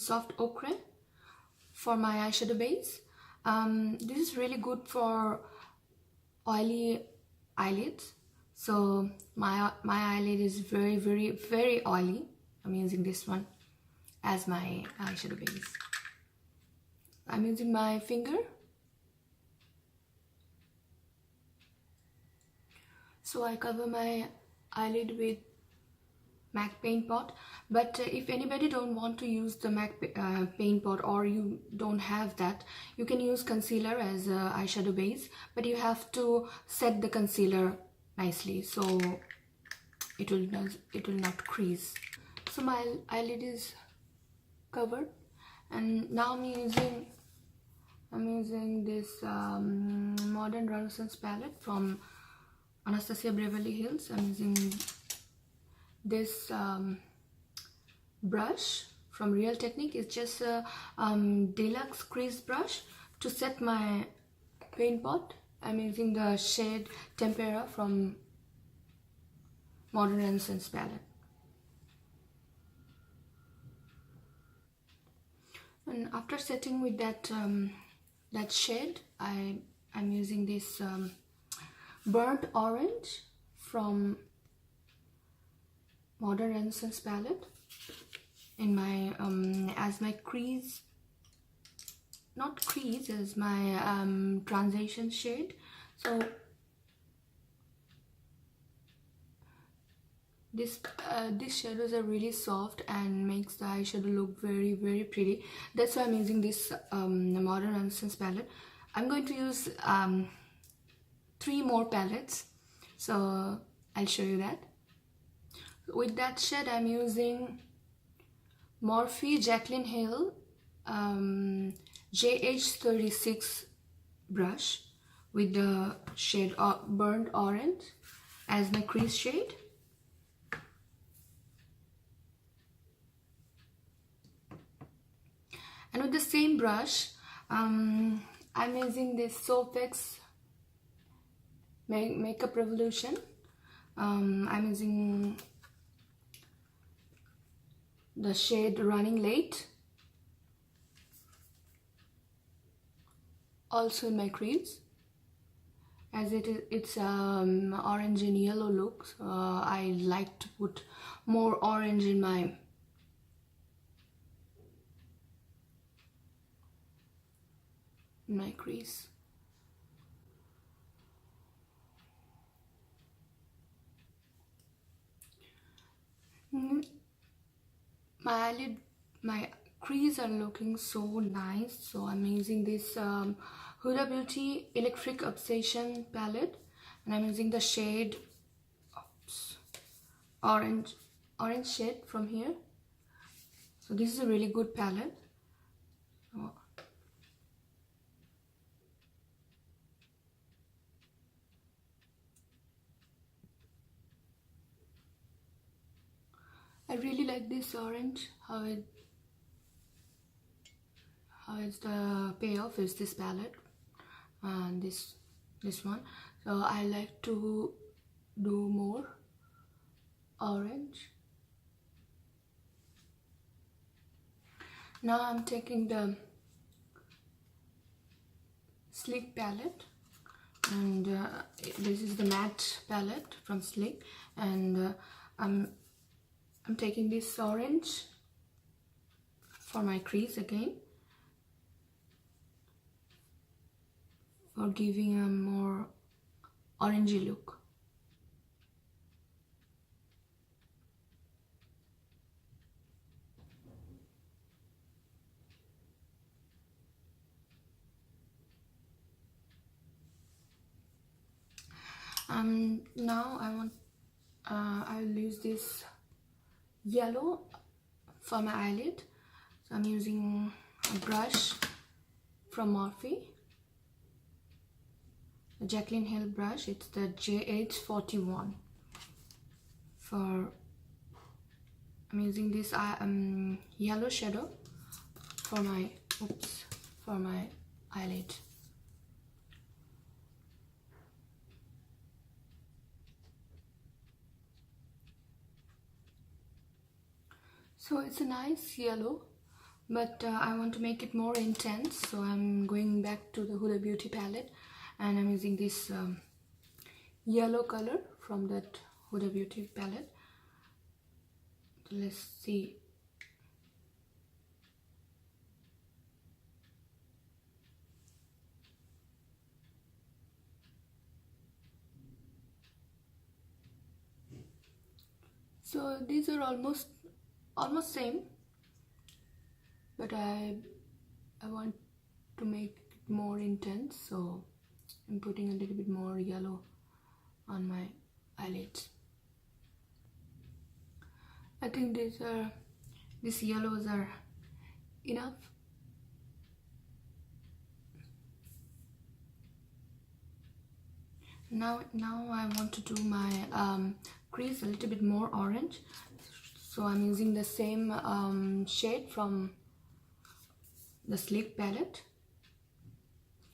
soft ochre for my eyeshadow base. This is really good for oily eyelids. So my eyelid is very oily. I'm using this one as my eyeshadow base. I'm using my finger. So I cover my eyelid with MAC paint pot, but if anybody don't want to use the MAC paint pot, or you don't have that, you can use concealer as a eyeshadow base, but you have to set the concealer nicely so it will not crease. So my eyelid is covered, and now I'm using this Modern Renaissance palette from Anastasia Beverly Hills. I'm using this brush from Real Technique. It's just a deluxe crease brush to set my paint pot. I'm using the shade Tempera from Modern Renaissance palette. And after setting with that shade, I'm using this burnt orange from Modern Renaissance palette in my as my crease, not crease, as my transition shade. So these shadows are really soft and makes the eyeshadow look very pretty. That's why I'm using this Modern Renaissance palette. I'm going to use 3 more palettes, so I'll show you that. With that shade, I'm using Morphe Jaclyn Hill JH36 brush with the shade burnt orange as my crease shade. And with the same brush, I'm using this sophx Makeup Revolution. I'm using the shade Running Late, also in my crease, as it's orange and yellow look, so I like to put more orange in my crease. My crease are looking so nice, so I'm using this Huda Beauty Electric Obsession palette, and I'm using the shade orange shade from here. So this is a really good palette. I really like this orange, how it's the payoff is this palette and this one. So I like to do more orange. Now I'm taking the Sleek palette, and this is the matte palette from Sleek, and I'm taking this orange for my crease again, for giving a more orangey look. Now I'll use this yellow for my eyelid. So I'm using a brush from Morphe, the Jaclyn Hill brush. It's the JH41. I'm using this yellow shadow for my eyelid. So it's a nice yellow, but I want to make it more intense, so I'm going back to the Huda Beauty palette, and I'm using this yellow color from that Huda Beauty palette. So let's see. So these are almost same, but I want to make it more intense, so I'm putting a little bit more yellow on my eyelids. I think these yellows are enough. Now I want to do my crease a little bit more orange, so I'm using the same shade from the Sleek palette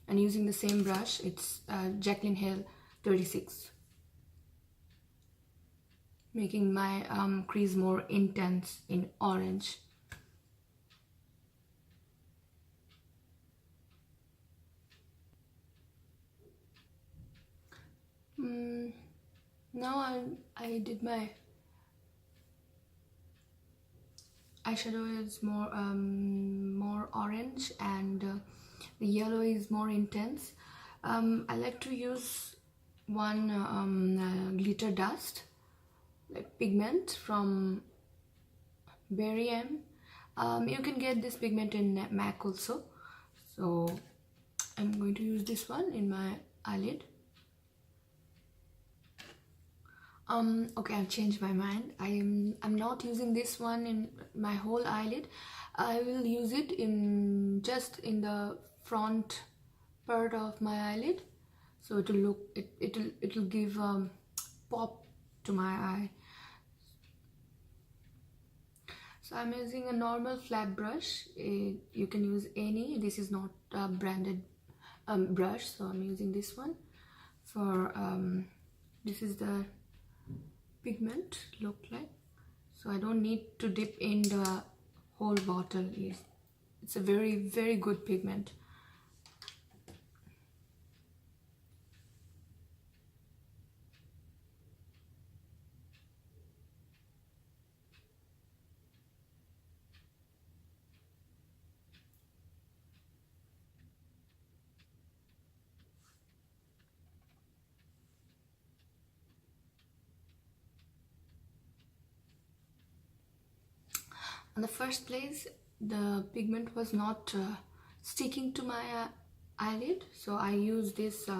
and using the same brush. It's Jaclyn Hill 36, making my crease more intense in orange. Now I did my eyeshadow is more orange, and the yellow is more intense. I like to use one glitter dust, like pigment from Berry M. You can get this pigment in MAC also, so I'm going to use this one in my eyelid. Okay, I've changed my mind. I'm not using this one in my whole eyelid. I will use it in just in the front part of my eyelid, so it'll look it'll give pop to my eye. So I'm using a normal flat brush. You can use any. This is not a branded brush, so I'm using this one for this is the pigment look like, so I don't need to dip in the whole bottle. It's a very good pigment. In the first place, the pigment was not sticking to my eyelid, so I used this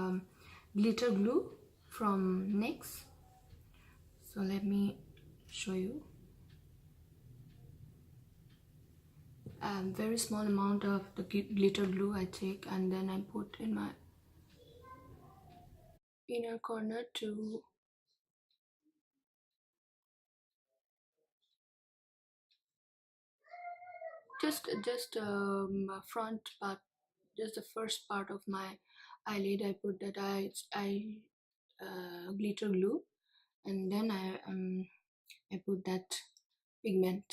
glitter glue from NYX. So let me show you. A very small amount of the glitter glue I take, and then I put in my inner corner to just front part, just the first part of my eyelid. I put that I glitter glue, and then I put that pigment.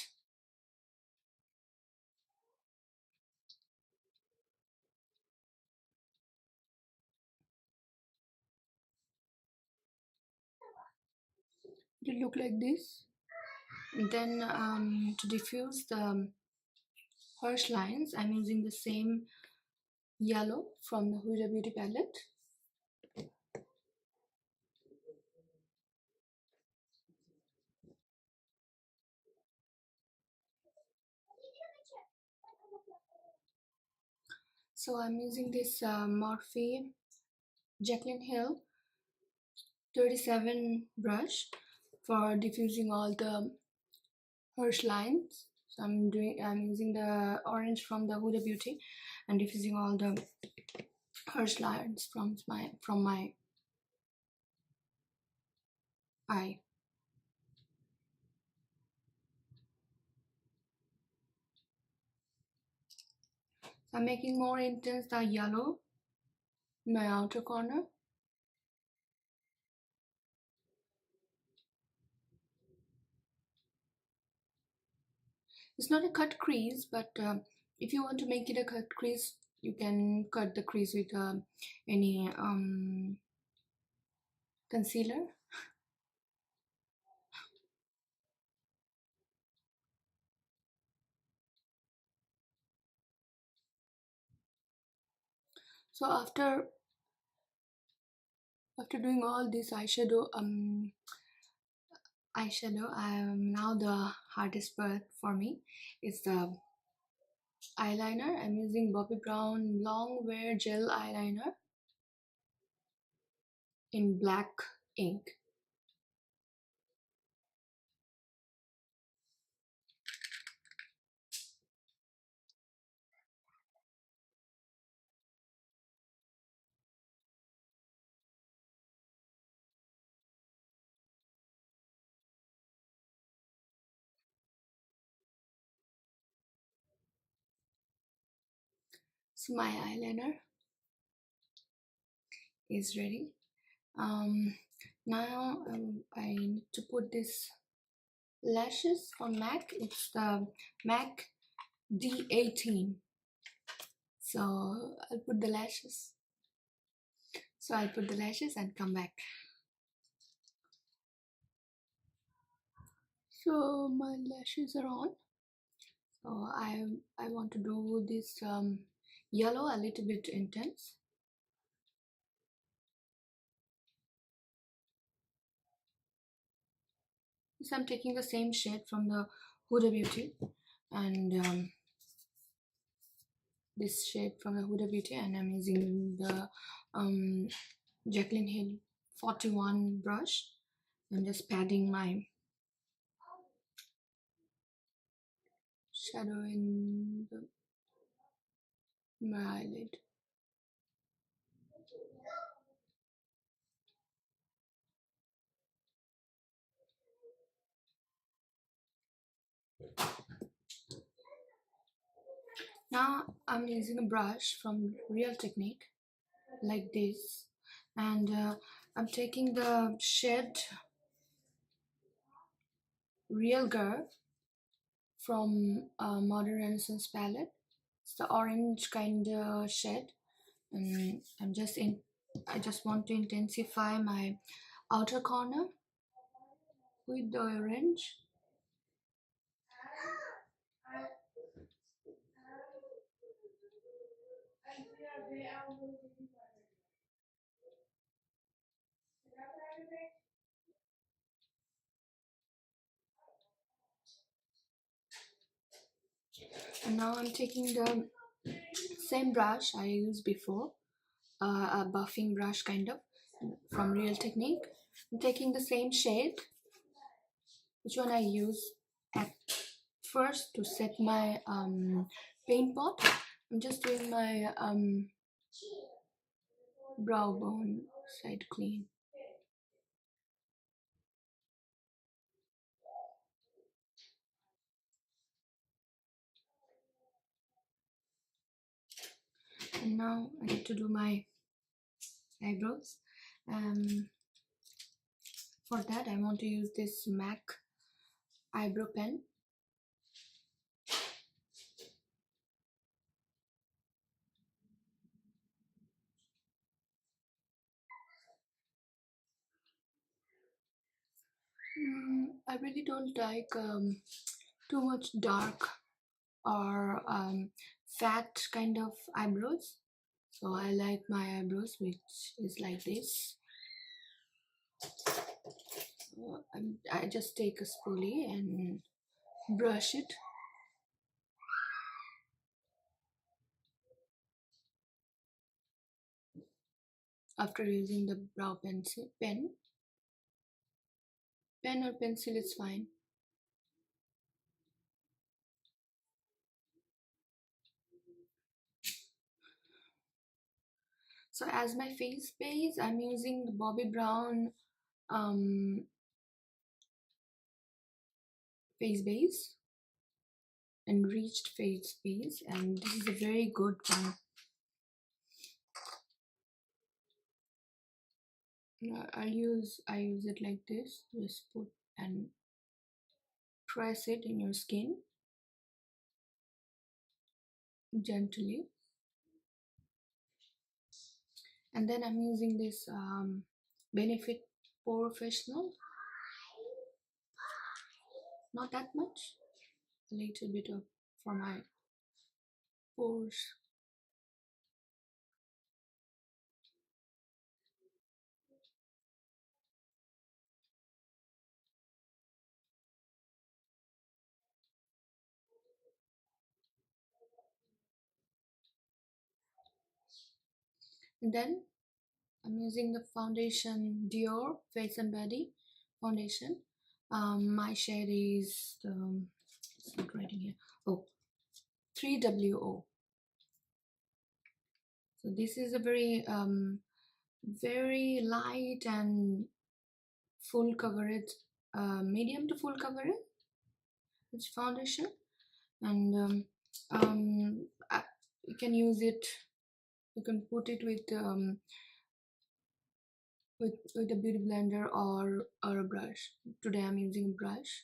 It look like this. And then to diffuse the harsh lines, I'm using the same yellow from the Huda Beauty palette. So I'm using this Morphe Jaclyn Hill 37 brush for diffusing all the harsh lines. So I'm using the orange from the Huda Beauty and diffusing all the harsh lines from my eye. So I'm making more intense the yellow in my outer corner. It's not a cut crease, but If you want to make it a cut crease, you can cut the crease with any concealer. So after doing all this eyeshadow, now the hardest part for me is the eyeliner. I'm using Bobbi Brown long wear gel eyeliner in black ink. So my eyeliner is ready. Now I need to put this lashes from MAC. It's the MAC D18. So I'll put the lashes. So I'll put the lashes and come back. So my lashes are on. So I want to do this yellow a little bit intense. So I'm taking the same shade from the Huda Beauty and this shade from the Huda Beauty, and I'm using the Jaclyn Hill 41 brush. I'm just padding my shadow in my eyelid. Now I'm using a brush from Real Technique like this, and I'm taking the shade Real Girl from Modern Renaissance palette. It's the orange kind of shade, and I just want to intensify my outer corner with the orange. And now I'm taking the same brush I used before, a buffing brush kind of from Real Technique. I'm taking the same shade, which one I use at first to set my paint pot. I'm just doing my brow bone side clean. And now I need to do my eyebrows. For that I want to use this MAC eyebrow pen. I really don't like too much dark or fat kind of eyebrows, so I like my eyebrows which is like this. I just take a spoolie and brush it. After using the brow pencil, pen or pencil is fine. So as my face base, I'm using the Bobbi Brown face base, enriched face base, and this is a very good one. I use it like this. Just put and press it in your skin. gently. And then I'm using this Benefit Porefessional, not that much, a little bit of for my pores. And then I'm using the foundation Dior Face and Body foundation. My shade is it's not writing here. Oh, 3WO. So this is a very light and full coverage, medium to full coverage. It's foundation, and you can use it. You can put it with a beauty blender or a brush. Today I'm using a brush.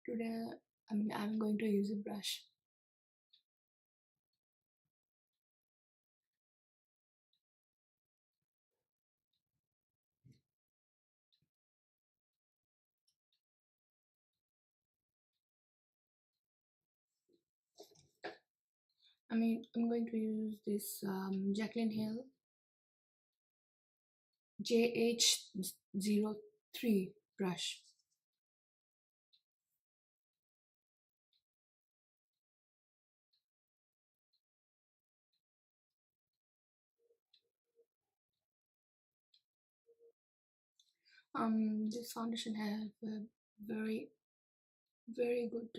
Today, I'm going to use a brush. I'm going to use this Jaclyn Hill JH03 brush. This foundation has a very good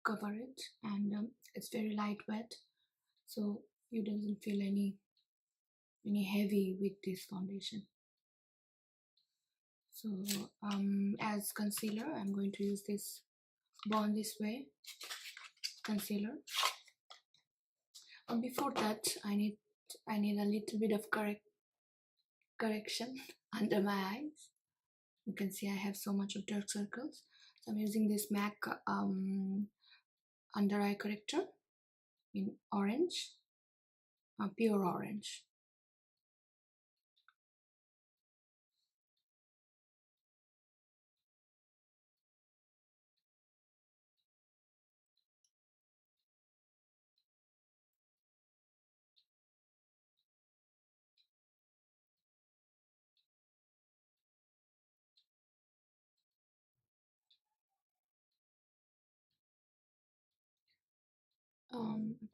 coverage, and it's very lightweight, so you doesn't feel any heavy with this foundation. So as concealer, I'm going to use this Born This Way concealer. Before that, I need a little bit of correction under my eyes. You can see I have so much of dark circles, so I'm using this MAC under eye corrector in orange, pure orange.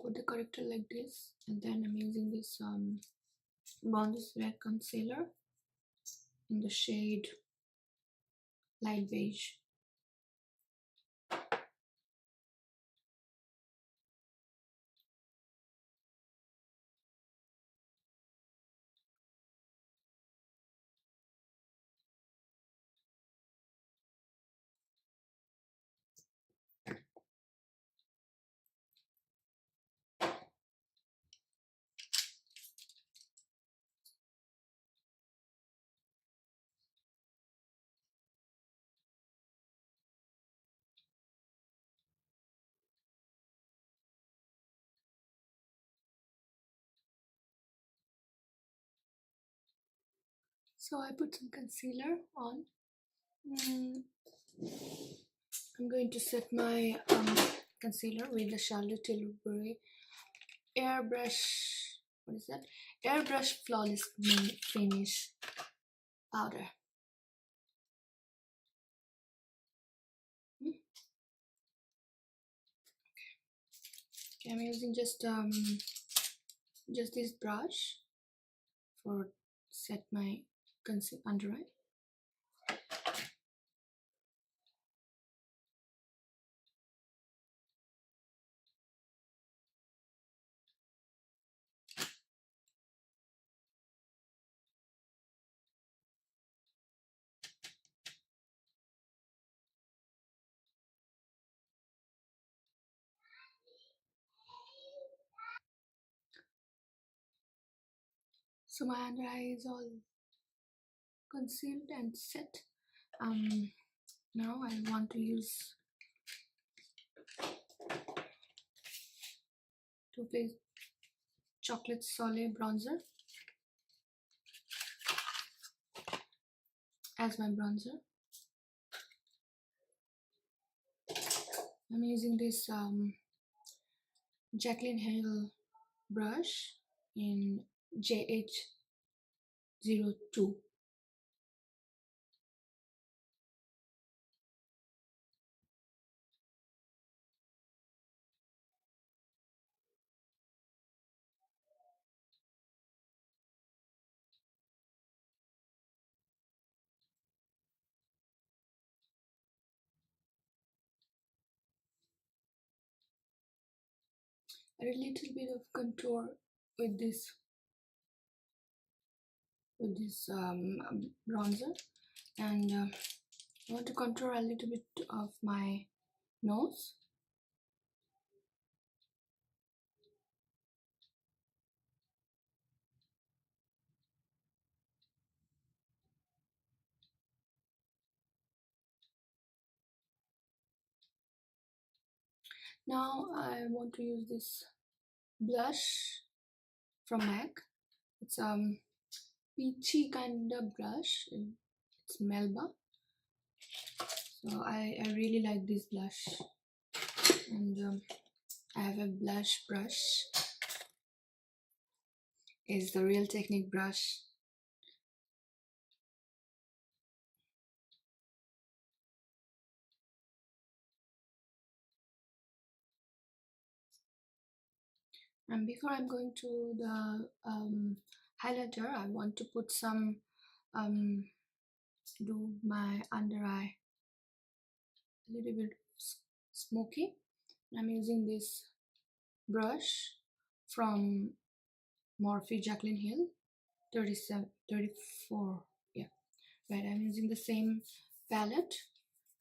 Put the corrector like this, and then I'm using this Born This Way concealer in the shade light beige. So I put some concealer on. I'm going to set my concealer with the Charlotte Tilbury airbrush. What is that? Airbrush Flawless Finish powder. Okay, I'm using just this brush for set my under eye. So my under eye is all concealed and set. Now I want to use Too Faced Chocolate Soleil Bronzer as my bronzer. I'm using this Jaclyn Hill brush in JH02. A little bit of contour with this bronzer, and I want to contour a little bit of my nose. Now I want to use this blush from MAC. It's peachy kind of blush. It's Melba. So I really like this blush, and I have a blush brush. It's the Real Technique brush. And before I'm going to the highlighter, I want to put some do my under eye a little bit smoky. I'm using this brush from Morphe Jaclyn Hill 37 34, yeah, right. I'm using the same palette,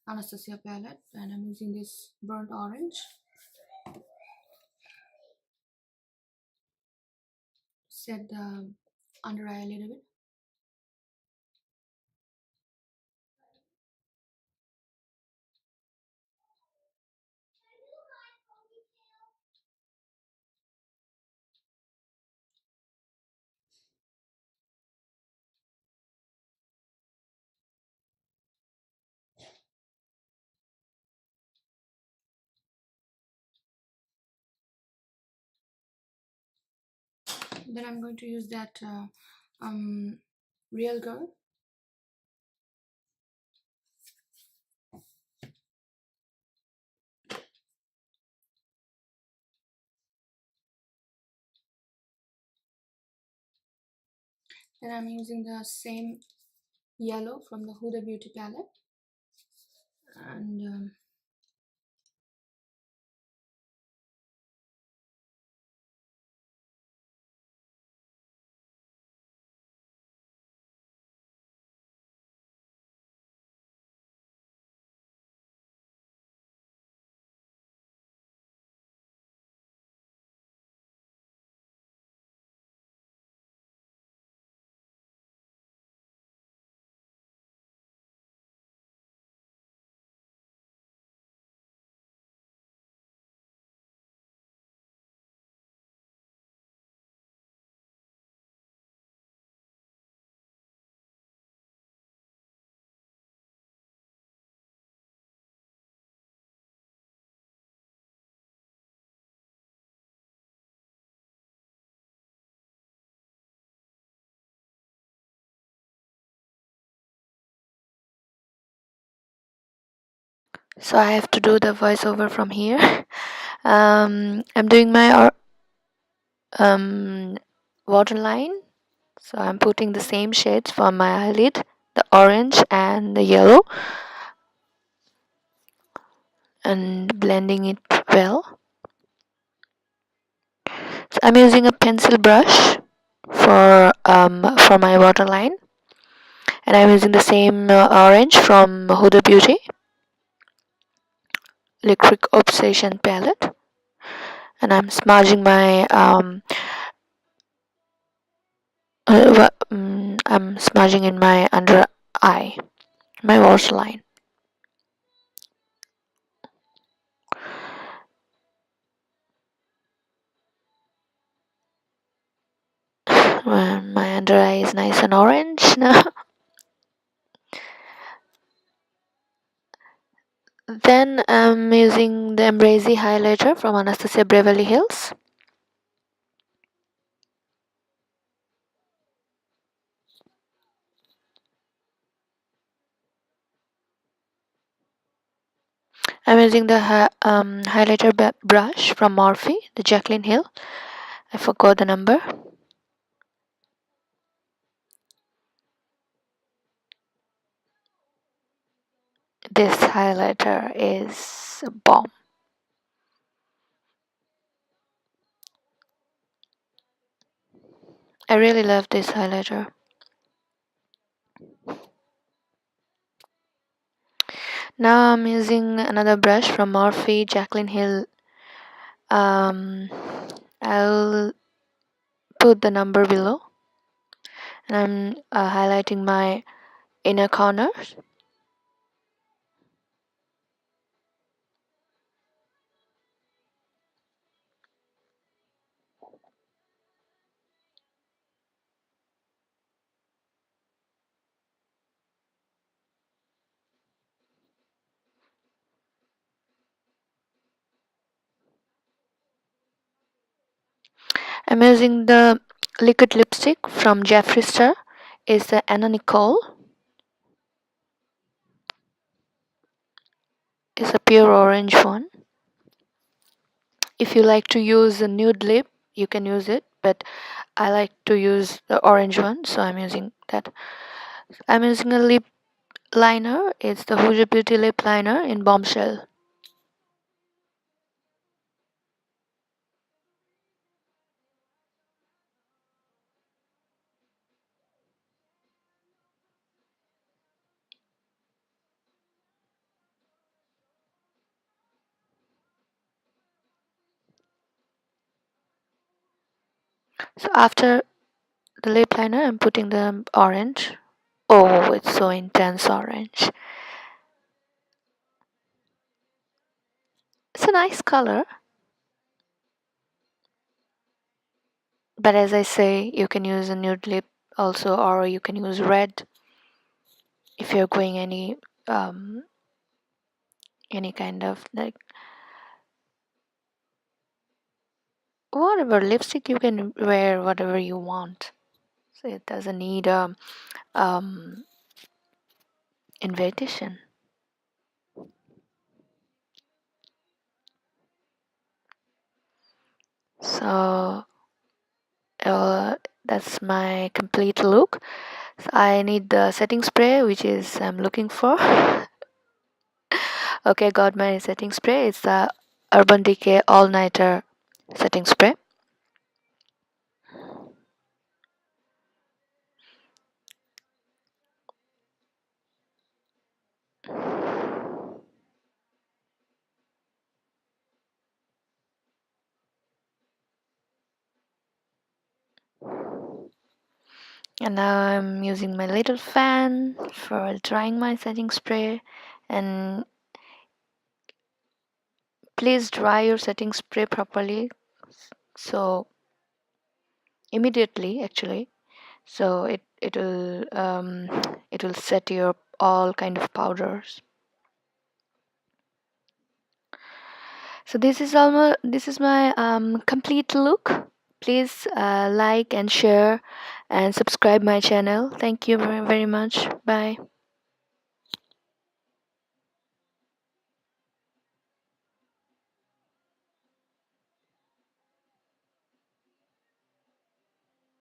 Anastasia palette, and I'm using this burnt orange. Set the under eye a little bit. Then I'm going to use that Real Girl. Then I'm using the same yellow from the Huda Beauty palette, and so I have to do the voiceover from here. I'm doing my waterline, so I'm putting the same shades for my eyelid, the orange and the yellow, and blending it well. So I'm using a pencil brush for my waterline, and I'm using the same orange from Huda Beauty Electric Obsession palette, and I'm smudging my I'm smudging in my under eye, my waterline. My under eye is nice and orange now. Then I'm using the Embrazy highlighter from Anastasia Beverly Hills. I'm using the highlighter brush from Morphe, the Jaclyn Hill. I forgot the number. This highlighter is a bomb. I really love this highlighter. Now I'm using another brush from Morphe Jaclyn Hill. I'll put the number below, and I'm highlighting my inner corners. I'm using the liquid lipstick from Jeffree Star. It's the Nicole. It's a pure orange one. If you like to use a nude lip, you can use it, but I like to use the orange one, so I'm using that. I'm using a lip liner. It's the Huda Beauty lip liner in bombshell. So after the lip liner, I'm putting the orange. Oh, it's so intense orange. It's a nice color, but as I say, you can use a nude lip also, or you can use red if you're going um any kind of like whatever lipstick you can wear whatever you want. So it doesn't need a um invitation. So that's my complete look. So I need the setting spray, which is I'm looking for. Okay, got my setting spray. It's the Urban Decay All Nighter setting spray. And now I'm using my little fan for drying my setting spray. And please dry your setting spray properly. So immediately, actually, so it will set your all kind of powders. So this is my complete look. Please like and share and subscribe my channel. Thank you very, very much. Bye.